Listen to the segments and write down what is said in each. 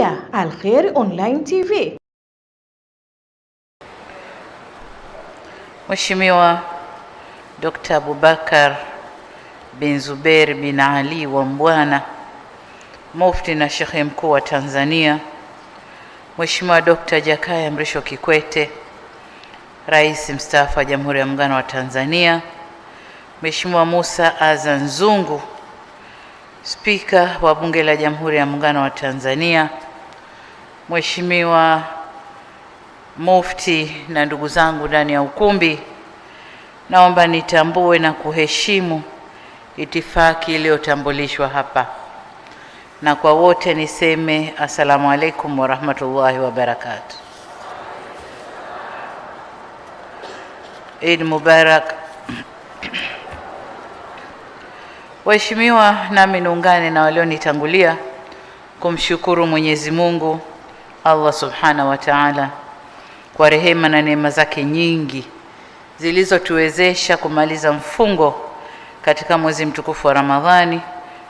kupitia Al-Khair Online TV. Mheshimiwa Dr. Abubakar bin Zubeir bin Ali wa Mbwana, Mufti na Shekhe Mkuu wa Tanzania, Mheshimiwa Dr. Jakaya Mrisho Kikwete, Rais Mstaafu wa Jamhuri ya Muungano wa Tanzania, Mheshimiwa Musa Azan Zungu, Spika wa Bunge la Jamhuri ya Muungano wa Tanzania, Mheshimiwa Mufti na ndugu zangu ndani ya ukumbi, naomba nitambue na kuheshimu itifaki iliyotambulishwa hapa, na kwa wote niseme assalamu alaikum wa rahmatullahi wa barakatuh. Eid Mubarak. Waheshimiwa, nami niungane na walionitangulia kumshukuru Mwenyezi Mungu Allah Subhanahu wa Ta'ala kwa rehema na neema zake nyingi zilizotuwezesha kumaliza mfungo katika mwezi mtukufu wa Ramadhani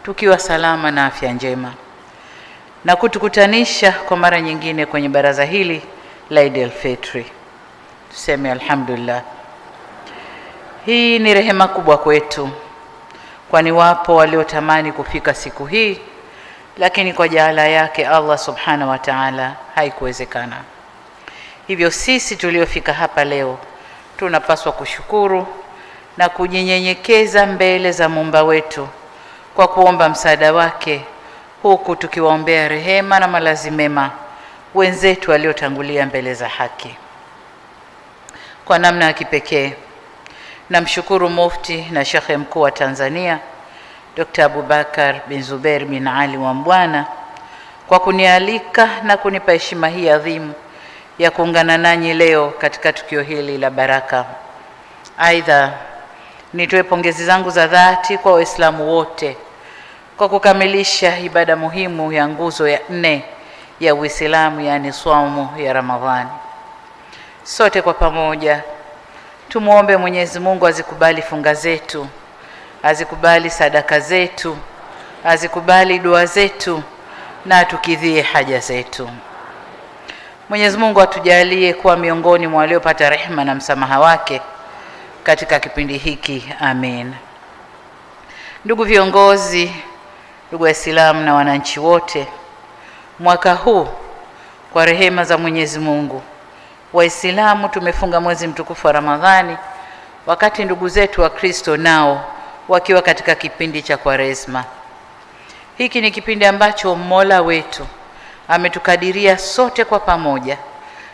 tukiwa salama na afya njema, na kutukutanisha kwa mara nyingine kwenye baraza hili la Eid al-Fitr. Tuseme alhamdulillah. Hii ni rehema kubwa kwetu, kwani wapo waliotamani kufika siku hii, lakini kwa jaala yake Allah Subhanahu wa Ta'ala haikuwezekana. Hivyo sisi tuliofika hapa leo tunapaswa kushukuru na kujinyenyekeza mbele za Muumba wetu kwa kuomba msaada wake, huku tukiwaombea rehema na malazi mema wenzetu waliotangulia mbele za haki. Kwa namna ya kipekee namshukuru Mufti na Shekhe Mkuu wa Tanzania Dr. Abubakar bin Zubeir bin Ali wa Mbwana kwa kunialika na kunipa heshima hii adhimu ya kuungana nanyi leo katika tukio hili la baraka. Aidha, nitoe pongezi zangu za dhati kwa Waislamu wote kwa kukamilisha ibada muhimu ya nguzo ya 4 ya Uislamu, yani swaumu ya Ramadhani. Sote kwa pamoja tumuombe Mwenyezi Mungu azikubali funga zetu, azikubali sadaka zetu, azikubali dua zetu na atukidhie haja zetu. Mwenyezi Mungu atujalie kuwa miongoni mwa waliopata rehema na msamaha wake katika kipindi hiki. Amin. Ndugu viongozi, ndugu Waislamu na wananchi wote, mwaka huu kwa rehema za Mwenyezi Mungu Waislamu tumefunga mwezi mtukufu wa Ramadhani, wakati ndugu zetu wa Kristo nao wakiwa katika kipindi cha Kwaresma. Hiki ni kipindi ambacho Mola wetu ametukadiria sote kwa pamoja,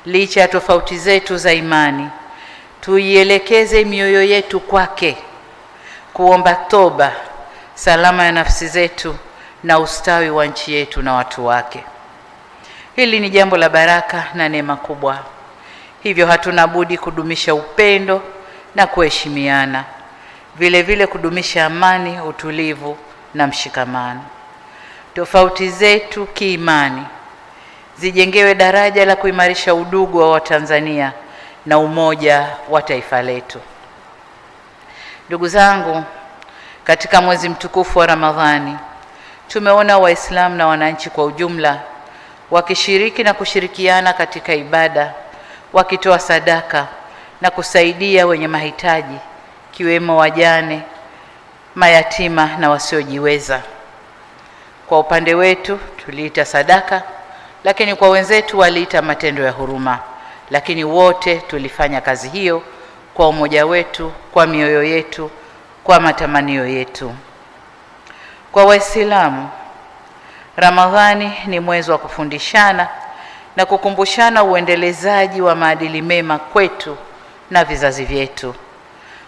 licha ya tofauti zetu za imani, tuielekeze mioyo yetu kwake, kuomba toba, salama ya nafsi zetu na ustawi wa nchi yetu na watu wake. Hili ni jambo la baraka na neema kubwa. Hivyo hatuna budi kudumisha upendo na kuheshimiana, vile vile kudumisha amani, utulivu na mshikamano. Tofauti zetu kiimani zijengewe daraja la kuimarisha udugu wa Watanzania na umoja wa taifa letu. Ndugu zangu, katika mwezi mtukufu wa Ramadhani tumeona Waislamu na wananchi kwa ujumla wakishiriki na kushirikiana katika ibada, wakitoa sadaka na kusaidia wenye mahitaji, kiwemo wajane, mayatima na wasiojiweza. Kwa upande wetu tuliita sadaka, lakini kwa wenzetu waliita matendo ya huruma, lakini wote tulifanya kazi hiyo kwa umoja wetu, kwa mioyo yetu, kwa matamanio yetu. Kwa Waislamu, Ramadhani ni mwezi wa kufundishana na kukumbushana uendelezaji wa maadili mema kwetu na vizazi vyetu,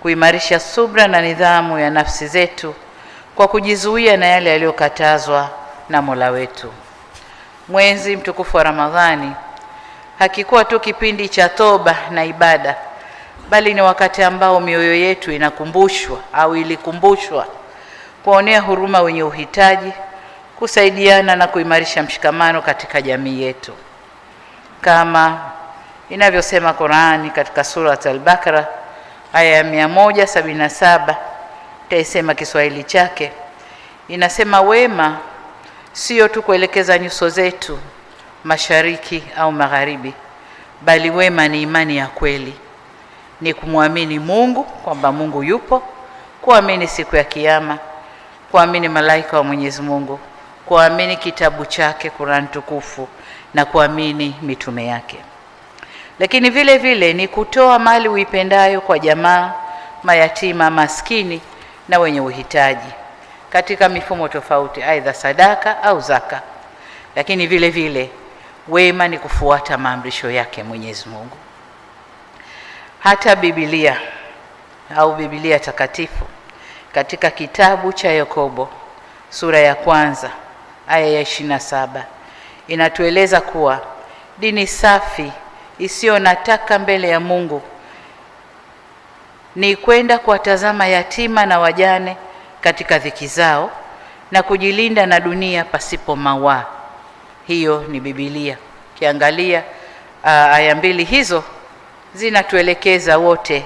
kuimarisha subra na nidhamu ya nafsi zetu kwa kujizuia na yale yaliyokatazwa na Mola wetu. Mwezi mtukufu wa Ramadhani hakikuwa tu kipindi cha toba na ibada, bali ni wakati ambao mioyo yetu inakumbushwa au ilikumbushwa kuonea huruma wenye uhitaji, kusaidiana na kuimarisha mshikamano katika jamii yetu. Kama inavyosema Qur'ani katika sura Al-Baqara aya ya 177, taisema Kiswahili chake, inasema wema sio tu kuelekeza nyuso zetu mashariki au magharibi, bali wema ni imani ya kweli, ni kumwamini Mungu kwamba Mungu yupo, kuamini siku ya Kiyama, kuamini malaika wa Mwenyezi Mungu, kuamini kitabu chake Qur'an tukufu na kuamini mitume yake. Lakini vile vile ni kutoa mali uipendayo kwa jamaa, mayatima, maskini na wenye uhitaji katika mifumo tofauti, aidha sadaka au zaka. Lakini vile vile wema ni kufuata maamrisho yake Mwenyezi Mungu. Hata Biblia au Biblia takatifu katika kitabu cha Yakobo sura ya 1 aya ya 27 inatueleza kuwa dini safi isiyo na taka mbele ya Mungu ni kwenda kuwatazama yatima na wajane katika dhiki zao na kujilinda na dunia pasipo mawaa. Hiyo ni Biblia. Kiangalia aya mbili hizo zinatuelekeza wote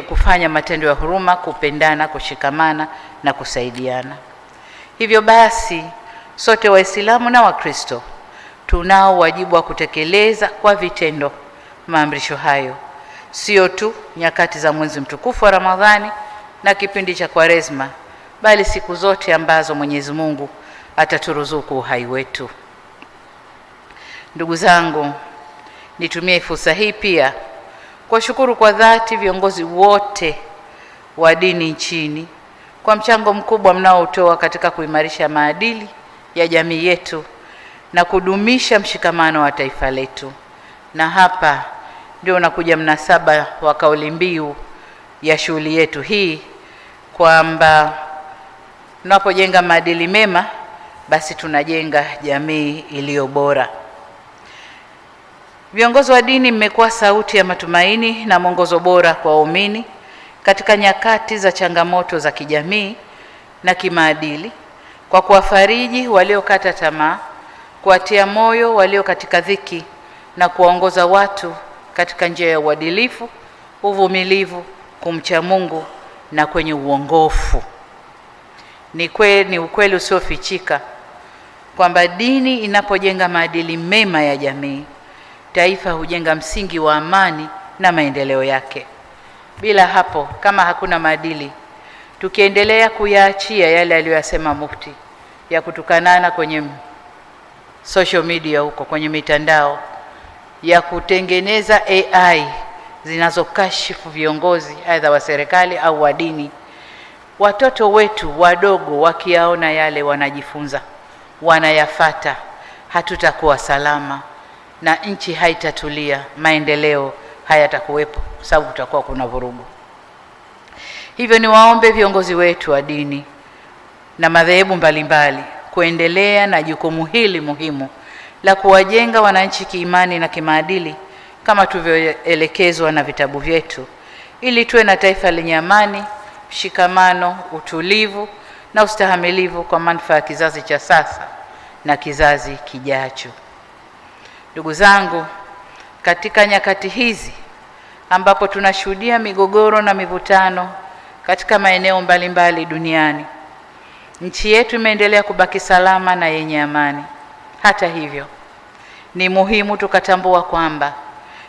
kufanya matendo ya huruma, kupendana, kushikamana na kusaidiana. Hivyo basi sote Waislamu na Wakristo tunao wajibu wa kutekeleza kwa vitendo maamrisho hayo, sio tu nyakati za mwezi mtukufu wa Ramadhani na kipindi cha Kwaresma, bali siku zote ambazo Mwenyezi Mungu ataturuzuku uhai wetu. Ndugu zangu, nitumie fursa hii pia kuwashukuru kwa dhati viongozi wote wa dini nchini kwa mchango mkubwa mnaotoa katika kuimarisha maadili ya jamii yetu na kudumisha mshikamano wa taifa letu. Na hapa ndio unakuja mnasaba wa kauli mbiu ya shughuli yetu hii, kwamba tunapojenga maadili mema basi tunajenga jamii iliyo bora. Viongozi wa dini mmekuwa sauti ya matumaini na mwongozo bora kwa waumini katika nyakati za changamoto za kijamii na kimaadili, kwa kuwafariji waliokata tamaa, kuwatia moyo walio katika dhiki na kuwaongoza watu katika njia ya uadilifu, uvumilivu, kumcha Mungu na kwenye uongofu. Ni ukweli usiofichika kwamba dini inapojenga maadili mema ya jamii, taifa hujenga msingi wa amani na maendeleo yake. Bila hapo, kama hakuna maadili, tukiendelea kuyaachia yale aliyosema Mufti ya kutukanana kwenye social media huko, kwenye mitandao, ya kutengeneza AI zinazokashifu viongozi aidha wa serikali au wa dini, watoto wetu wadogo wakiyaona yale wanajifunza, wanayafata, hatutakuwa salama na nchi haitatulia, maendeleo hayatakuwepo, sababu kutakuwa kuna vurugu. Hivyo ni waombe viongozi wetu wa dini na madhehebu mbalimbali kuendelea na jukumu hili muhimu la kuwajenga wananchi kiimani na kimaadili kama tulivyoelekezwa na vitabu vyetu, ili tuwe na taifa lenye amani, mshikamano, utulivu na ustahamilivu kwa manufaa ya kizazi cha sasa na kizazi kijacho. Ndugu zangu, katika nyakati hizi ambapo tunashuhudia migogoro na mivutano katika maeneo mbalimbali duniani, nchi yetu imeendelea kubaki salama na yenye amani. Hata hivyo, ni muhimu tukatambua kwamba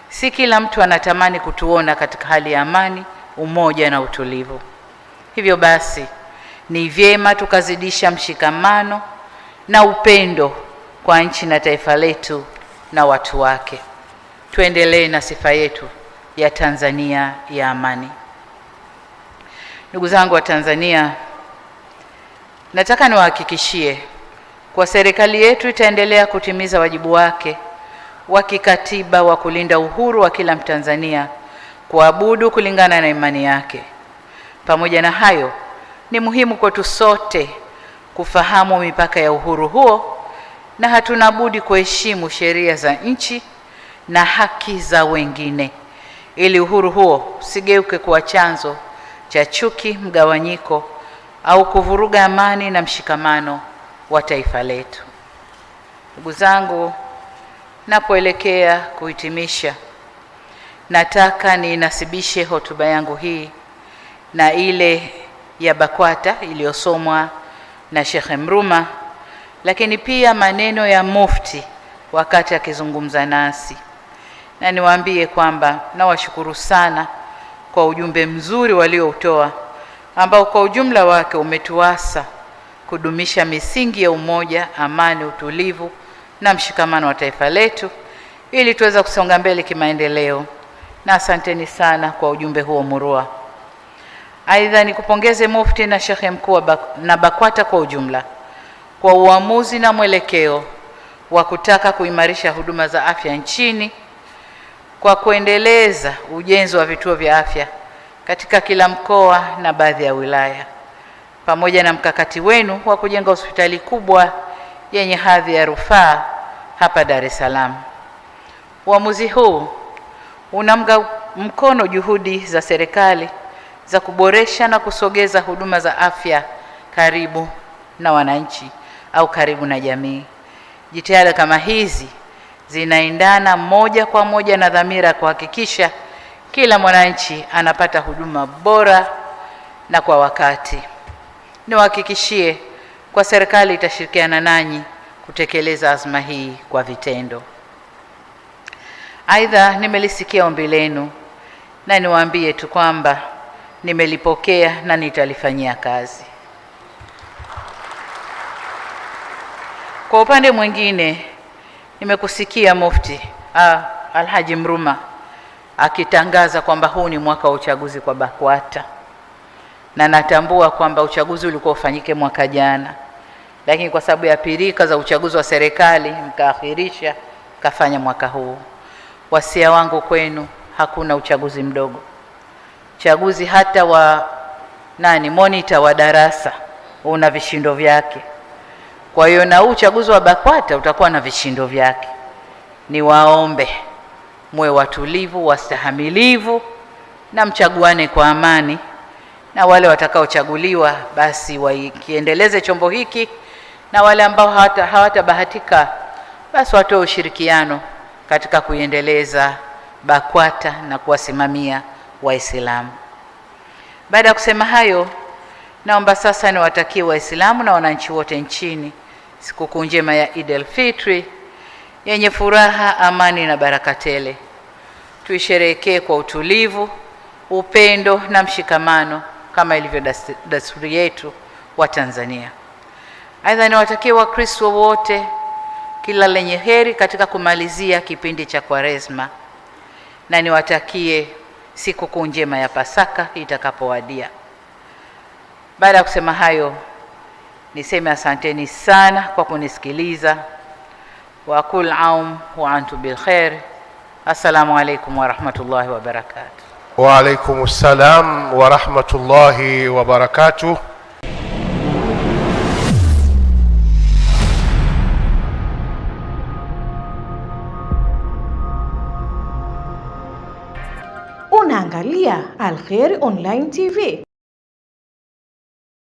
si kila mtu anatamani kutuona katika hali ya amani, umoja na utulivu. Hivyo basi, ni vyema tukazidisha mshikamano na upendo kwa nchi na taifa letu na watu wake. Tuendelee na sifa yetu ya Tanzania ya amani. Ndugu zangu wa Tanzania, nataka niwahakikishie kwa serikali yetu itaendelea kutimiza wajibu wake wa kikatiba wa kulinda uhuru wa kila Mtanzania kuabudu kulingana na imani yake. Pamoja na hayo, ni muhimu kwetu sote kufahamu mipaka ya uhuru huo, na hatuna budi kuheshimu sheria za nchi na haki za wengine, ili uhuru huo usigeuke kuwa chanzo cha chuki, mgawanyiko au kuvuruga amani na mshikamano wa taifa letu. Ndugu zangu, napoelekea kuhitimisha, nataka ninasibishe hotuba yangu hii na ile ya BAKWATA iliyosomwa na Sheikh Mruma, lakini pia maneno ya Mufti wakati akizungumza nasi, na niwaambie kwamba nawashukuru sana kwa ujumbe mzuri walioutoa ambao kwa ujumla wake umetuasa kudumisha misingi ya umoja, amani, utulivu na mshikamano wa taifa letu ili tuweze kusonga mbele kimaendeleo. Na asanteni sana kwa ujumbe huo murua. Aidha, nikupongeze Mufti na Shekhe Mkuu na BAKWATA kwa ujumla kwa uamuzi na mwelekeo wa kutaka kuimarisha huduma za afya nchini kwa kuendeleza ujenzi wa vituo vya afya katika kila mkoa na baadhi ya wilaya, pamoja na mkakati wenu wa kujenga hospitali kubwa yenye hadhi ya rufaa hapa Dar es Salaam. Uamuzi huu unaunga mkono juhudi za serikali za kuboresha na kusogeza huduma za afya karibu na wananchi au karibu na jamii. Jitihada kama hizi zinaendana moja kwa moja na dhamira ya kuhakikisha kila mwananchi anapata huduma bora na kwa wakati. Niwahakikishie kwa serikali itashirikiana nanyi kutekeleza azma hii kwa vitendo. Aidha, nimelisikia ombi lenu na niwaambie tu kwamba nimelipokea na nitalifanyia kazi. Kwa upande mwingine, nimekusikia Mufti Alhaji Mruma akitangaza kwamba huu ni mwaka wa uchaguzi kwa BAKWATA, na natambua kwamba uchaguzi ulikuwa ufanyike mwaka jana, lakini kwa sababu ya pirika za uchaguzi wa serikali mkaakhirisha kafanya mwaka huu. Wasia wangu kwenu, hakuna uchaguzi mdogo. Uchaguzi hata wa monitor wa darasa una vishindo vyake. Kwa hiyo na uchaguzi wa BAKWATA utakuwa na vishindo vyake. Niwaombe muwe watulivu, wastahamilivu na mchaguane kwa amani, na wale watakaochaguliwa basi wakiendeleze chombo hiki, na wale ambao hawatabahatika basi watoe ushirikiano katika kuiendeleza BAKWATA na kuwasimamia Waislamu. Baada ya kusema hayo, naomba sasa niwatakie Waislamu na wananchi wote nchini sikukuu njema ya Eid al-Fitri yenye furaha, amani na baraka tele. Tuisherehekee kwa utulivu, upendo na mshikamano kama ilivyo desturi yetu wa Tanzania. Aidha, niwatakie Wakristo wote kila lenye heri katika kumalizia kipindi cha Kwaresma, na niwatakie sikukuu njema ya Pasaka itakapowadia. Baada ya kusema hayo, niseme asanteni sana kwa kunisikiliza. Wa kul aum wa antum bil khair. Assalamu alaikum wa rahmatullahi wa barakatuh. Wa alaikumus salam wa rahmatullahi wa barakatuh. Unaangalia Al Khair Online TV.